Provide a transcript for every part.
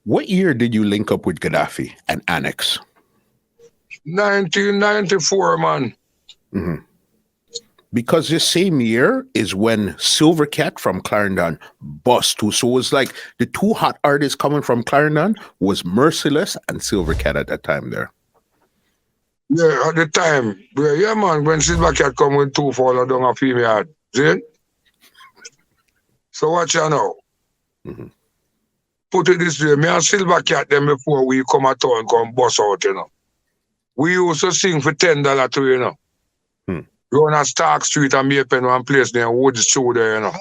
What year did you link up with Gaddafi and Annex? 1994, man. Mm-hmm. Because this same year is when Silvercat from Clarendon bust too. So it was like the two hot artists coming from Clarendon was Merciless and Silvercat at that time there. Yeah, at the time. Yeah, man, when Silvercat come with two follow down a female. See? So watch you now. Mm-hmm. Put it this way, me and Silvercat them before we come at town come bust out, you know. We used to sing for $10 too, you know. Go on a Stark Street and Mapen one place there, Woods Shoe there, you know.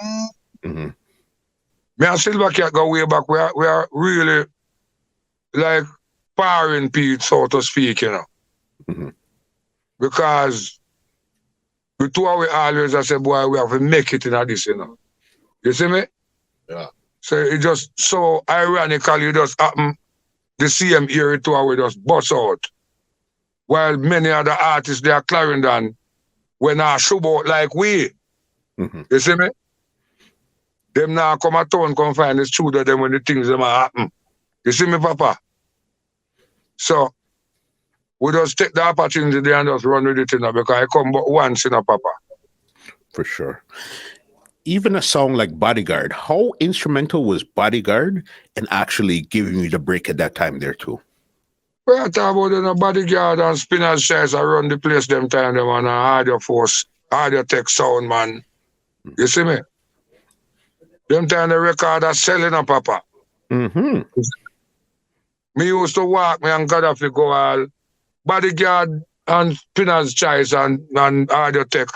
Mm-hmm. Me and Silvercat go way back. We are really like powering Pete, so to speak, you know. Mm-hmm. Because the two of we always I say, boy, we have to make it in this, you know. You see me? Yeah. So it just so ironically it just happened the same year two of we just bust out. While many other artists they are Clarendon when I show out like we. Mm-hmm. You see me? Them now come at town, come find the studio them when the things them happen. You see me, Papa? So we just take the opportunity there and just run with it, you know, because I come but once, you know, Papa. For sure. Even a song like Bodyguard, how instrumental was Bodyguard in actually giving you the break at that time there too? We are talking about, you know, Bodyguard and Spinner's Chairs around the place them time, them on audio force, audio tech sound, man. You see me? Them time the record are selling up, Papa. Mm-hmm. Me used to walk, me and Gaddafi go all Bodyguard and Spinner's Choice and audio tech.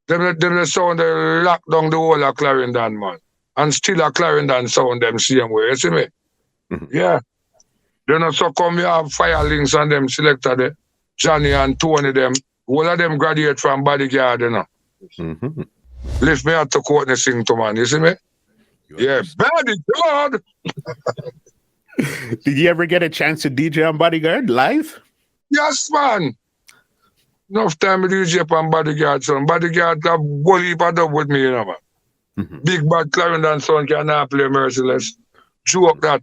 Them the sound they lock down the whole of Clarendon, man. And still a Clarendon sound them same way, you see me? Mm-hmm. Yeah. Then also come you have Fire Links and them selected the Johnny and Tony them. All of them graduate from Bodyguard, you know. Mm-hmm. Lift me out to Courtney sing to, man, you see me? Yeah, Bodyguard! Did you ever get a chance to DJ on Bodyguard live? Yes, man. Enough time to DJ on Bodyguard, son. Bodyguard got bully heap up with me, you know, man. Mm-hmm. Big bad Clarendon son cannot play Merciless. Joke that.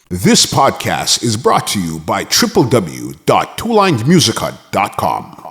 This podcast is brought to you by www.twolinedmusichut.com.